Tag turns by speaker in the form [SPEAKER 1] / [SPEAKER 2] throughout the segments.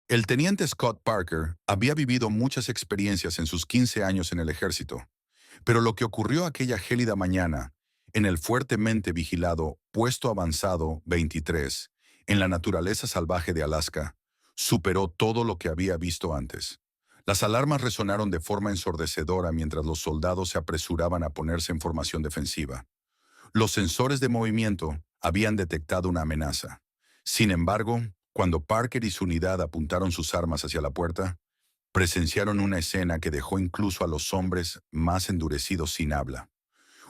[SPEAKER 1] El teniente Scott Parker había vivido muchas experiencias en sus 15 años en el ejército, pero lo que ocurrió aquella gélida mañana, en el fuertemente vigilado Puesto Avanzado 23, en la naturaleza salvaje de Alaska, superó todo lo que había visto antes. Las alarmas resonaron de forma ensordecedora mientras los soldados se apresuraban a ponerse en formación defensiva. Los sensores de movimiento habían detectado una amenaza. Sin embargo, cuando Parker y su unidad apuntaron sus armas hacia la puerta, presenciaron una escena que dejó incluso a los hombres más endurecidos sin habla.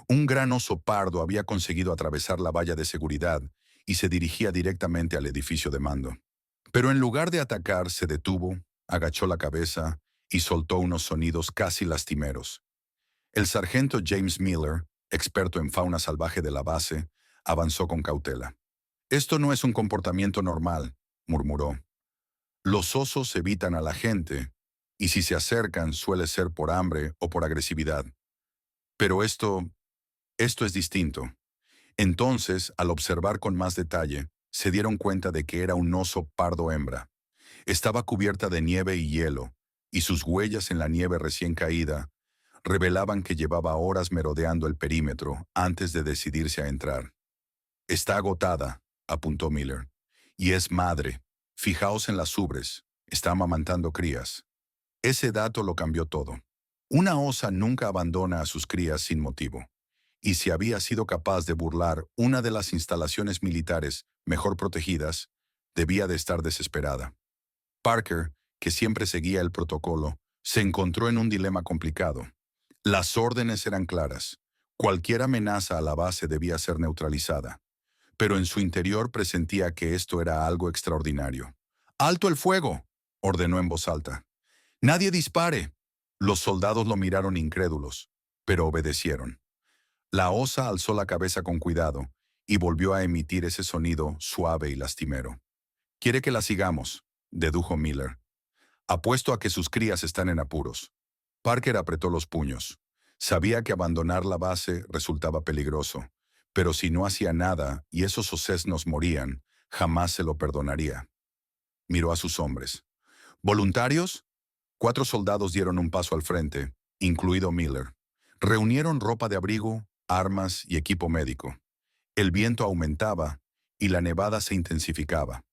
[SPEAKER 1] Un gran oso pardo había conseguido atravesar la valla de seguridad y se dirigía directamente al edificio de mando. Pero en lugar de atacar, se detuvo, agachó la cabeza y soltó unos sonidos casi lastimeros. El sargento James Miller, experto en fauna salvaje de la base, avanzó con cautela. «Esto no es un comportamiento normal», murmuró. «Los osos evitan a la gente, y si se acercan suele ser por hambre o por agresividad. Pero esto es distinto». Entonces, al observar con más detalle, se dieron cuenta de que era un oso pardo hembra. Estaba cubierta de nieve y hielo, y sus huellas en la nieve recién caída revelaban que llevaba horas merodeando el perímetro antes de decidirse a entrar. «Está agotada», apuntó Miller, «y es madre. Fijaos en las ubres. Está amamantando crías». Ese dato lo cambió todo. Una osa nunca abandona a sus crías sin motivo. Y si había sido capaz de burlar una de las instalaciones militares mejor protegidas, debía de estar desesperada. Parker, que siempre seguía el protocolo, se encontró en un dilema complicado. Las órdenes eran claras. Cualquier amenaza a la base debía ser neutralizada. Pero en su interior presentía que esto era algo extraordinario. «¡Alto el fuego!», ordenó en voz alta. «¡Nadie dispare!». Los soldados lo miraron incrédulos, pero obedecieron. La osa alzó la cabeza con cuidado y volvió a emitir ese sonido suave y lastimero. «Quiere que la sigamos», dedujo Miller. «Apuesto a que sus crías están en apuros». Parker apretó los puños. Sabía que abandonar la base resultaba peligroso, pero si no hacía nada y esos osesnos morían, jamás se lo perdonaría. Miró a sus hombres. «¿Voluntarios?». 4 soldados dieron un paso al frente, incluido Miller. Reunieron ropa de abrigo, armas y equipo médico. El viento aumentaba y la nevada se intensificaba.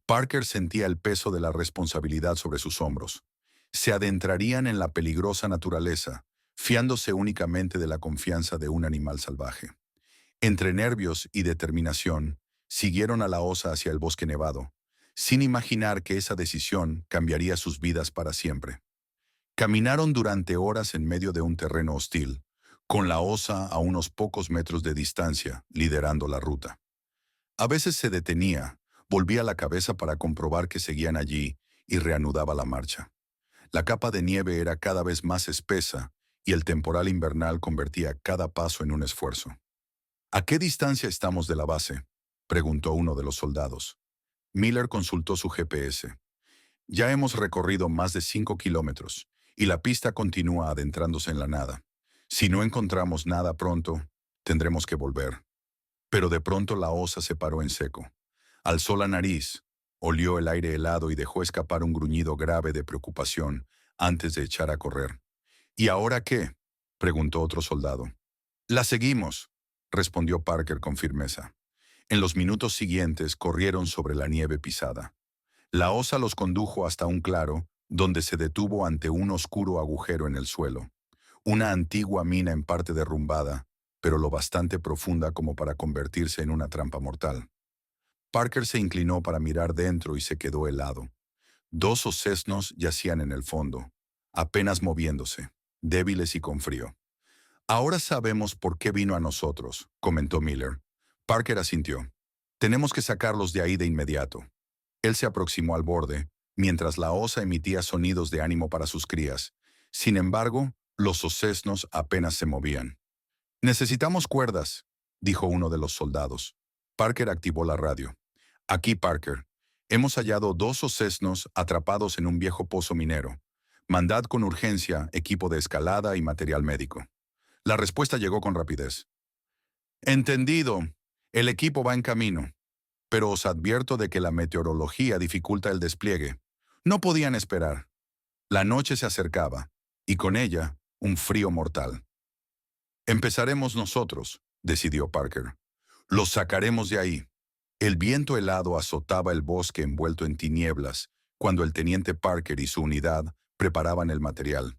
[SPEAKER 1] Parker sentía el peso de la responsabilidad sobre sus hombros. Se adentrarían en la peligrosa naturaleza, fiándose únicamente de la confianza de un animal salvaje. Entre nervios y determinación, siguieron a la osa hacia el bosque nevado, sin imaginar que esa decisión cambiaría sus vidas para siempre. Caminaron durante horas en medio de un terreno hostil, con la osa a unos pocos metros de distancia, liderando la ruta. A veces se detenía, volvía la cabeza para comprobar que seguían allí y reanudaba la marcha. La capa de nieve era cada vez más espesa y el temporal invernal convertía cada paso en un esfuerzo. «¿A qué distancia estamos de la base?», preguntó uno de los soldados. Miller consultó su GPS. «Ya hemos recorrido más de 5 kilómetros y la pista continúa adentrándose en la nada. Si no encontramos nada pronto, tendremos que volver». Pero de pronto la osa se paró en seco. Alzó la nariz, olió el aire helado y dejó escapar un gruñido grave de preocupación antes de echar a correr. «¿Y ahora qué?», preguntó otro soldado. «La seguimos», respondió Parker con firmeza. En los minutos siguientes corrieron sobre la nieve pisada. La osa los condujo hasta un claro, donde se detuvo ante un oscuro agujero en el suelo. Una antigua mina en parte derrumbada, pero lo bastante profunda como para convertirse en una trampa mortal. Parker se inclinó para mirar dentro y se quedó helado. 2 osesnos yacían en el fondo, apenas moviéndose, débiles y con frío. «Ahora sabemos por qué vino a nosotros», comentó Miller. Parker asintió. «Tenemos que sacarlos de ahí de inmediato». Él se aproximó al borde, mientras la osa emitía sonidos de ánimo para sus crías. Sin embargo, los osesnos apenas se movían. «Necesitamos cuerdas», dijo uno de los soldados. Parker activó la radio. «Aquí, Parker. Hemos hallado 2 osesnos atrapados en un viejo pozo minero. Mandad con urgencia equipo de escalada y material médico». La respuesta llegó con rapidez. «Entendido. El equipo va en camino. Pero os advierto de que la meteorología dificulta el despliegue. No podían esperar. La noche se acercaba, y con ella, un frío mortal. Empezaremos nosotros, decidió Parker. Los sacaremos de ahí. El viento helado azotaba el bosque envuelto en tinieblas cuando el teniente Parker y su unidad preparaban el material.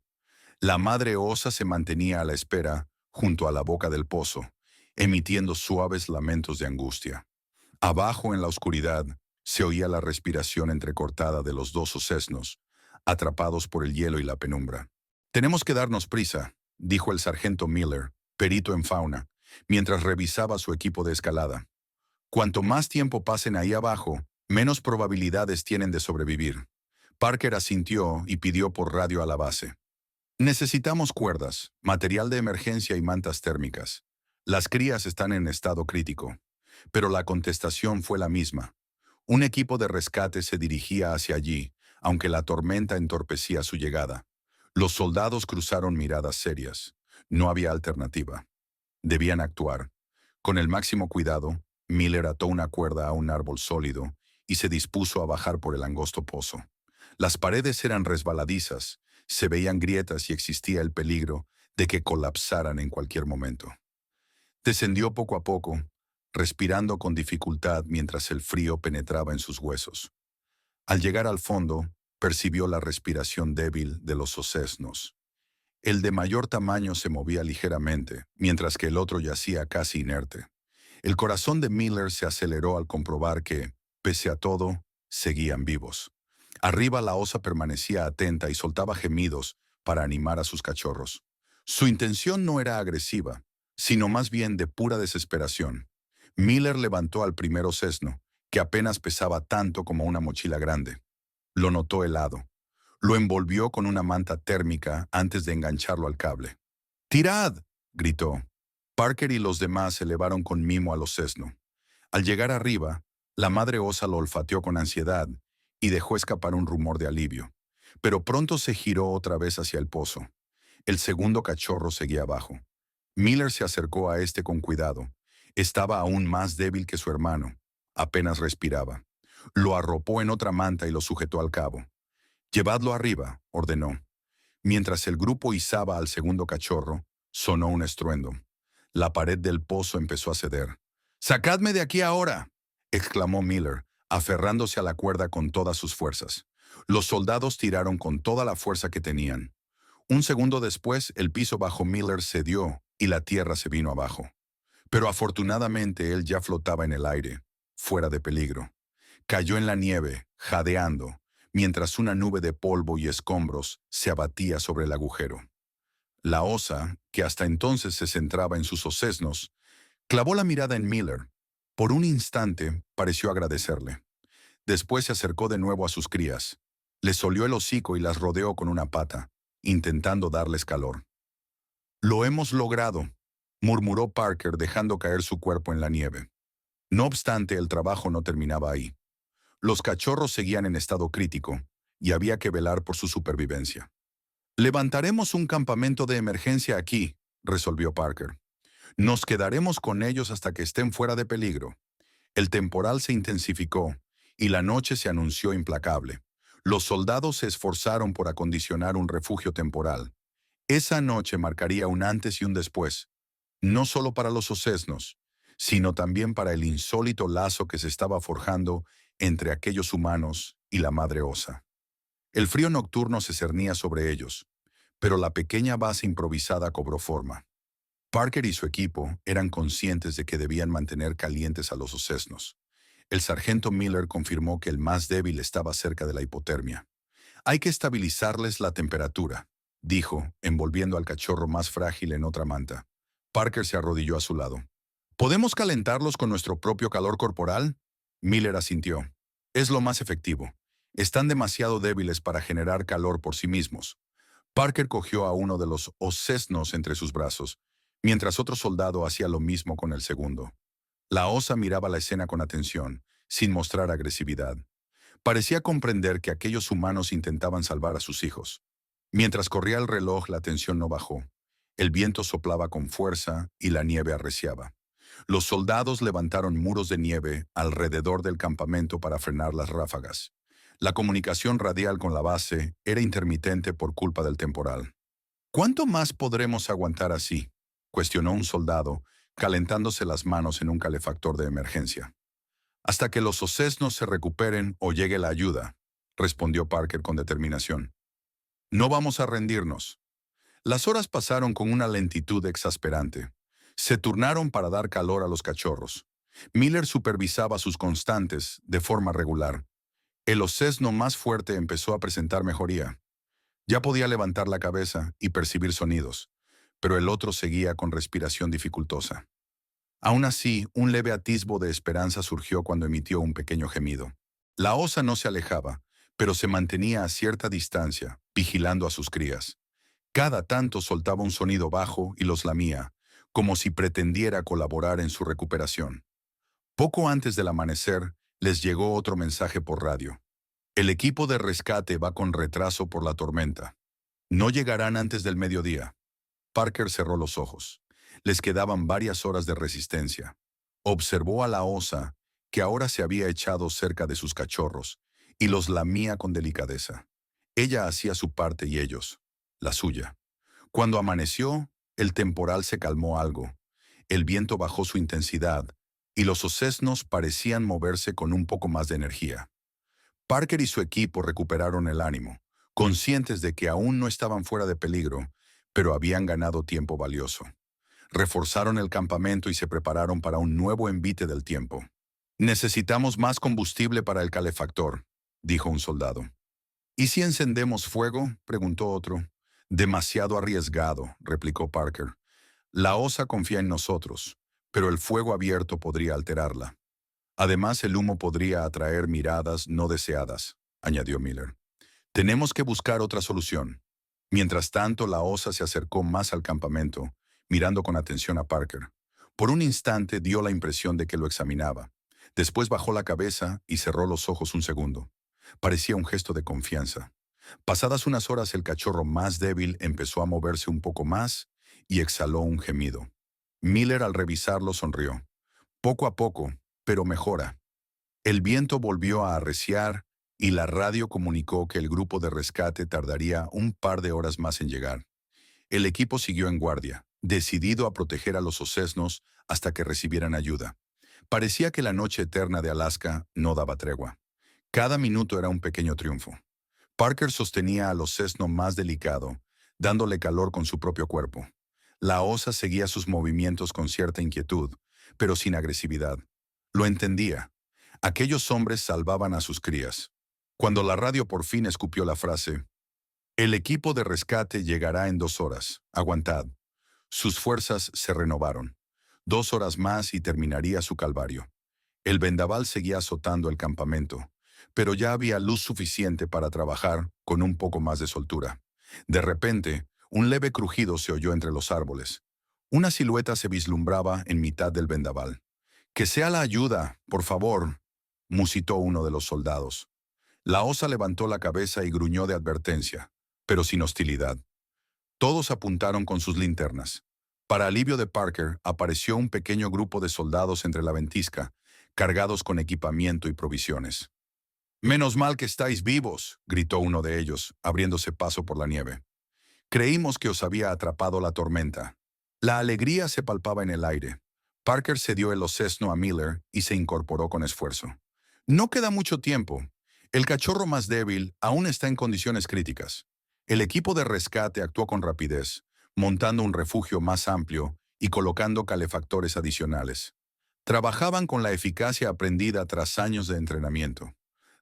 [SPEAKER 1] La madre osa se mantenía a la espera junto a la boca del pozo, emitiendo suaves lamentos de angustia. Abajo en la oscuridad se oía la respiración entrecortada de los dos osesnos, atrapados por el hielo y la penumbra. Tenemos que darnos prisa, dijo el sargento Miller, perito en fauna, mientras revisaba su equipo de escalada. Cuanto más tiempo pasen ahí abajo, menos probabilidades tienen de sobrevivir. Parker asintió y pidió por radio a la base. Necesitamos cuerdas, material de emergencia y mantas térmicas. Las crías están en estado crítico. Pero la contestación fue la misma. Un equipo de rescate se dirigía hacia allí, aunque la tormenta entorpecía su llegada. Los soldados cruzaron miradas serias. No había alternativa. Debían actuar. Con el máximo cuidado, Miller ató una cuerda a un árbol sólido y se dispuso a bajar por el angosto pozo. Las paredes eran resbaladizas, se veían grietas y existía el peligro de que colapsaran en cualquier momento. Descendió poco a poco, respirando con dificultad mientras el frío penetraba en sus huesos. Al llegar al fondo, percibió la respiración débil de los osesnos. El de mayor tamaño se movía ligeramente, mientras que el otro yacía casi inerte. El corazón de Miller se aceleró al comprobar que, pese a todo, seguían vivos. Arriba la osa permanecía atenta y soltaba gemidos para animar a sus cachorros. Su intención no era agresiva, sino más bien de pura desesperación. Miller levantó al primer osesno, que apenas pesaba tanto como una mochila grande. Lo notó helado. Lo envolvió con una manta térmica antes de engancharlo al cable. ¡Tirad!, gritó. Parker y los demás se elevaron con mimo al osesno. Al llegar arriba, la madre osa lo olfateó con ansiedad y dejó escapar un rumor de alivio. Pero pronto se giró otra vez hacia el pozo. El segundo cachorro seguía abajo. Miller se acercó a este con cuidado. Estaba aún más débil que su hermano. Apenas respiraba. Lo arropó en otra manta y lo sujetó al cabo. «Llevadlo arriba», ordenó. Mientras el grupo izaba al segundo cachorro, sonó un estruendo. La pared del pozo empezó a ceder. «¡Sacadme de aquí ahora!», exclamó Miller, aferrándose a la cuerda con todas sus fuerzas. Los soldados tiraron con toda la fuerza que tenían. Un segundo después, el piso bajo Miller cedió y la tierra se vino abajo. Pero afortunadamente él ya flotaba en el aire, fuera de peligro. Cayó en la nieve, jadeando, mientras una nube de polvo y escombros se abatía sobre el agujero. La osa, que hasta entonces se centraba en sus osesnos, clavó la mirada en Miller. Por un instante pareció agradecerle. Después se acercó de nuevo a sus crías. Les olió el hocico y las rodeó con una pata, intentando darles calor. «Lo hemos logrado», murmuró Parker dejando caer su cuerpo en la nieve. No obstante, el trabajo no terminaba ahí. Los cachorros seguían en estado crítico, y había que velar por su supervivencia. «Levantaremos un campamento de emergencia aquí», resolvió Parker. «Nos quedaremos con ellos hasta que estén fuera de peligro». El temporal se intensificó, y la noche se anunció implacable. Los soldados se esforzaron por acondicionar un refugio temporal. Esa noche marcaría un antes y un después, no solo para los osesnos, sino también para el insólito lazo que se estaba forjando entre aquellos humanos y la madre osa. El frío nocturno se cernía sobre ellos, pero la pequeña base improvisada cobró forma. Parker y su equipo eran conscientes de que debían mantener calientes a los osesnos. El sargento Miller confirmó que el más débil estaba cerca de la hipotermia. «Hay que estabilizarles la temperatura», dijo, envolviendo al cachorro más frágil en otra manta. Parker se arrodilló a su lado. «¿Podemos calentarlos con nuestro propio calor corporal?», Miller asintió. «Es lo más efectivo. Están demasiado débiles para generar calor por sí mismos». Parker cogió a uno de los osesnos entre sus brazos, mientras otro soldado hacía lo mismo con el segundo. La osa miraba la escena con atención, sin mostrar agresividad. Parecía comprender que aquellos humanos intentaban salvar a sus hijos. Mientras corría el reloj, la tensión no bajó. El viento soplaba con fuerza y la nieve arreciaba. Los soldados levantaron muros de nieve alrededor del campamento para frenar las ráfagas. La comunicación radial con la base era intermitente por culpa del temporal. ¿Cuánto más podremos aguantar así?, cuestionó un soldado, calentándose las manos en un calefactor de emergencia. Hasta que los ocesnos se recuperen o llegue la ayuda, respondió Parker con determinación. No vamos a rendirnos. Las horas pasaron con una lentitud exasperante. Se turnaron para dar calor a los cachorros. Miller supervisaba sus constantes de forma regular. El ocesno más fuerte empezó a presentar mejoría. Ya podía levantar la cabeza y percibir sonidos, pero el otro seguía con respiración dificultosa. Aún así, un leve atisbo de esperanza surgió cuando emitió un pequeño gemido. La osa no se alejaba, pero se mantenía a cierta distancia, vigilando a sus crías. Cada tanto soltaba un sonido bajo y los lamía, como si pretendiera colaborar en su recuperación. Poco antes del amanecer, les llegó otro mensaje por radio. El equipo de rescate va con retraso por la tormenta. No llegarán antes del mediodía. Parker cerró los ojos. Les quedaban varias horas de resistencia. Observó a la osa, que ahora se había echado cerca de sus cachorros, y los lamía con delicadeza. Ella hacía su parte y ellos, la suya. Cuando amaneció, el temporal se calmó algo. El viento bajó su intensidad, y los ocesnos parecían moverse con un poco más de energía. Parker y su equipo recuperaron el ánimo, conscientes de que aún no estaban fuera de peligro, pero habían ganado tiempo valioso. Reforzaron el campamento y se prepararon para un nuevo envite del tiempo. Necesitamos más combustible para el calefactor, dijo un soldado. ¿Y si encendemos fuego?, preguntó otro. Demasiado arriesgado, replicó Parker. La osa confía en nosotros, pero el fuego abierto podría alterarla. Además, el humo podría atraer miradas no deseadas, añadió Miller. Tenemos que buscar otra solución. Mientras tanto, la osa se acercó más al campamento, mirando con atención a Parker. Por un instante dio la impresión de que lo examinaba. Después bajó la cabeza y cerró los ojos un segundo. Parecía un gesto de confianza. Pasadas unas horas, el cachorro más débil empezó a moverse un poco más y exhaló un gemido. Miller, al revisarlo, sonrió. Poco a poco, pero mejora. El viento volvió a arreciar y la radio comunicó que el grupo de rescate tardaría un par de horas más en llegar. El equipo siguió en guardia, decidido a proteger a los ocesnos hasta que recibieran ayuda. Parecía que la noche eterna de Alaska no daba tregua. Cada minuto era un pequeño triunfo. Parker sostenía al ocesno más delicado, dándole calor con su propio cuerpo. La osa seguía sus movimientos con cierta inquietud, pero sin agresividad. Lo entendía. Aquellos hombres salvaban a sus crías. Cuando la radio por fin escupió la frase, «El equipo de rescate llegará en 2 horas. Aguantad». Sus fuerzas se renovaron. 2 horas más y terminaría su calvario. El vendaval seguía azotando el campamento, pero ya había luz suficiente para trabajar con un poco más de soltura. De repente, un leve crujido se oyó entre los árboles. Una silueta se vislumbraba en mitad del vendaval. «Que sea la ayuda, por favor», musitó uno de los soldados. La osa levantó la cabeza y gruñó de advertencia, pero sin hostilidad. Todos apuntaron con sus linternas. Para alivio de Parker, apareció un pequeño grupo de soldados entre la ventisca, cargados con equipamiento y provisiones. «Menos mal que estáis vivos», gritó uno de ellos, abriéndose paso por la nieve. «Creímos que os había atrapado la tormenta». La alegría se palpaba en el aire. Parker cedió el ocesno a Miller y se incorporó con esfuerzo. «No queda mucho tiempo. El cachorro más débil aún está en condiciones críticas». El equipo de rescate actuó con rapidez, montando un refugio más amplio y colocando calefactores adicionales. Trabajaban con la eficacia aprendida tras años de entrenamiento.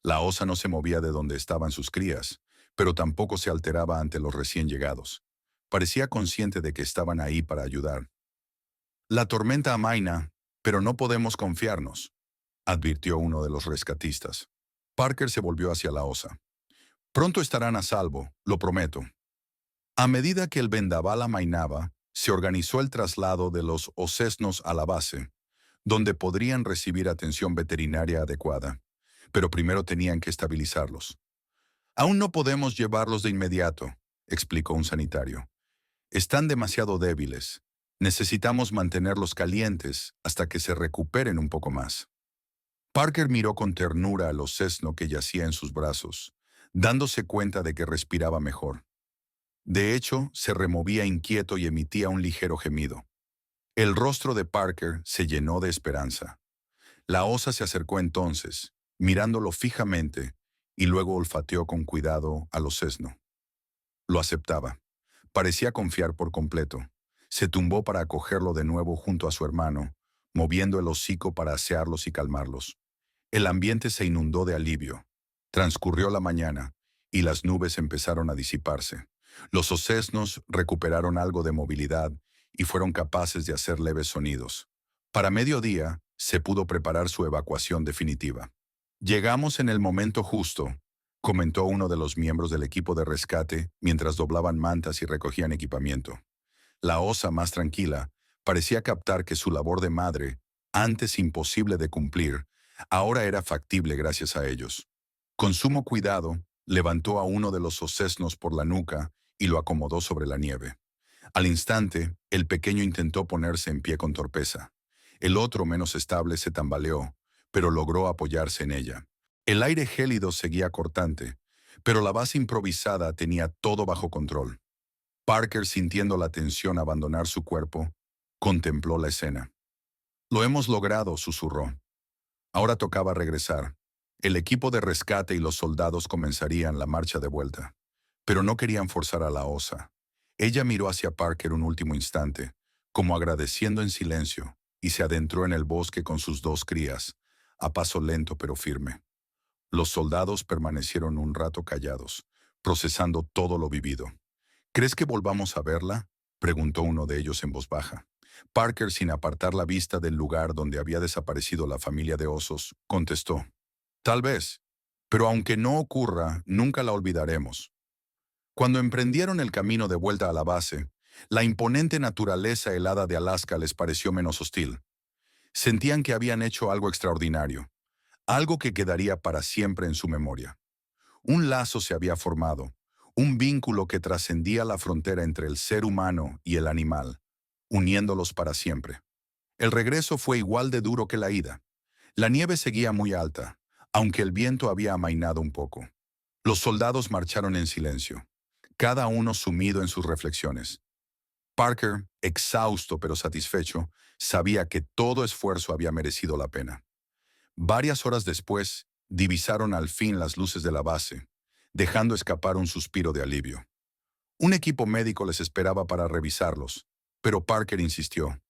[SPEAKER 1] La osa no se movía de donde estaban sus crías, pero tampoco se alteraba ante los recién llegados. Parecía consciente de que estaban ahí para ayudar. «La tormenta amaina, pero no podemos confiarnos», advirtió uno de los rescatistas. Parker se volvió hacia la osa. «Pronto estarán a salvo, lo prometo». A medida que el vendaval amainaba, se organizó el traslado de los ocesnos a la base, donde podrían recibir atención veterinaria adecuada, pero primero tenían que estabilizarlos. «Aún no podemos llevarlos de inmediato», explicó un sanitario. «Están demasiado débiles. Necesitamos mantenerlos calientes hasta que se recuperen un poco más». Parker miró con ternura al osesno que yacía en sus brazos, dándose cuenta de que respiraba mejor. De hecho, se removía inquieto y emitía un ligero gemido. El rostro de Parker se llenó de esperanza. La osa se acercó entonces, mirándolo fijamente, y luego olfateó con cuidado al osesno. Lo aceptaba. Parecía confiar por completo. Se tumbó para acogerlo de nuevo junto a su hermano, moviendo el hocico para asearlos y calmarlos. El ambiente se inundó de alivio. Transcurrió la mañana, y las nubes empezaron a disiparse. Los osesnos recuperaron algo de movilidad y fueron capaces de hacer leves sonidos. Para mediodía, se pudo preparar su evacuación definitiva. Llegamos en el momento justo, comentó uno de los miembros del equipo de rescate mientras doblaban mantas y recogían equipamiento. La osa, más tranquila, parecía captar que su labor de madre, antes imposible de cumplir, ahora era factible gracias a ellos. Con sumo cuidado, levantó a uno de los osesnos por la nuca y lo acomodó sobre la nieve. Al instante, el pequeño intentó ponerse en pie con torpeza. El otro, menos estable, se tambaleó, pero logró apoyarse en ella. El aire gélido seguía cortante, pero la base improvisada tenía todo bajo control. Parker, sintiendo la tensión abandonar su cuerpo, contempló la escena. «Lo hemos logrado», susurró. Ahora tocaba regresar. El equipo de rescate y los soldados comenzarían la marcha de vuelta. Pero no querían forzar a la osa. Ella miró hacia Parker un último instante, como agradeciendo en silencio, y se adentró en el bosque con sus dos crías, a paso lento pero firme. Los soldados permanecieron un rato callados, procesando todo lo vivido. «¿Crees que volvamos a verla?», preguntó uno de ellos en voz baja. Parker, sin apartar la vista del lugar donde había desaparecido la familia de osos, contestó: «Tal vez, pero aunque no ocurra, nunca la olvidaremos». Cuando emprendieron el camino de vuelta a la base, la imponente naturaleza helada de Alaska les pareció menos hostil. Sentían que habían hecho algo extraordinario, algo que quedaría para siempre en su memoria. Un lazo se había formado, un vínculo que trascendía la frontera entre el ser humano y el animal, uniéndolos para siempre. El regreso fue igual de duro que la ida. La nieve seguía muy alta, aunque el viento había amainado un poco. Los soldados marcharon en silencio, cada uno sumido en sus reflexiones. Parker, exhausto pero satisfecho, sabía que todo esfuerzo había merecido la pena. Varias horas después, divisaron al fin las luces de la base, dejando escapar un suspiro de alivio. Un equipo médico les esperaba para revisarlos, pero Parker insistió: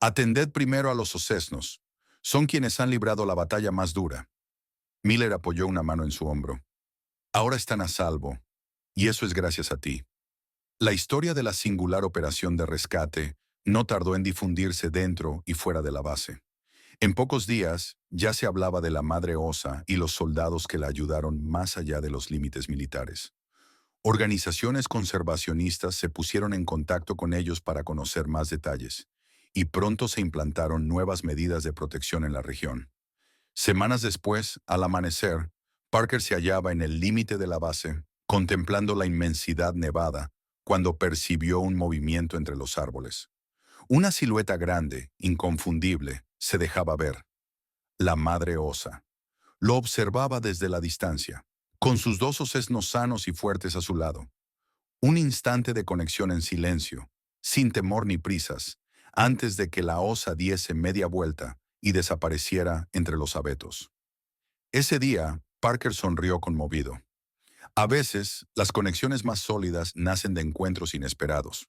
[SPEAKER 1] «Atended primero a los osesnos. Son quienes han librado la batalla más dura». Miller apoyó una mano en su hombro. «Ahora están a salvo, y eso es gracias a ti». La historia de la singular operación de rescate no tardó en difundirse dentro y fuera de la base. En pocos días, ya se hablaba de la madre osa y los soldados que la ayudaron más allá de los límites militares. Organizaciones conservacionistas se pusieron en contacto con ellos para conocer más detalles, y pronto se implantaron nuevas medidas de protección en la región. Semanas después, al amanecer, Parker se hallaba en el límite de la base, contemplando la inmensidad nevada, cuando percibió un movimiento entre los árboles. Una silueta grande, inconfundible, se dejaba ver. La madre osa. Lo observaba desde la distancia, con sus dos osesnos sanos y fuertes a su lado. Un instante de conexión en silencio, sin temor ni prisas, antes de que la osa diese media vuelta y desapareciera entre los abetos. Ese día, Parker sonrió conmovido. A veces, las conexiones más sólidas nacen de encuentros inesperados.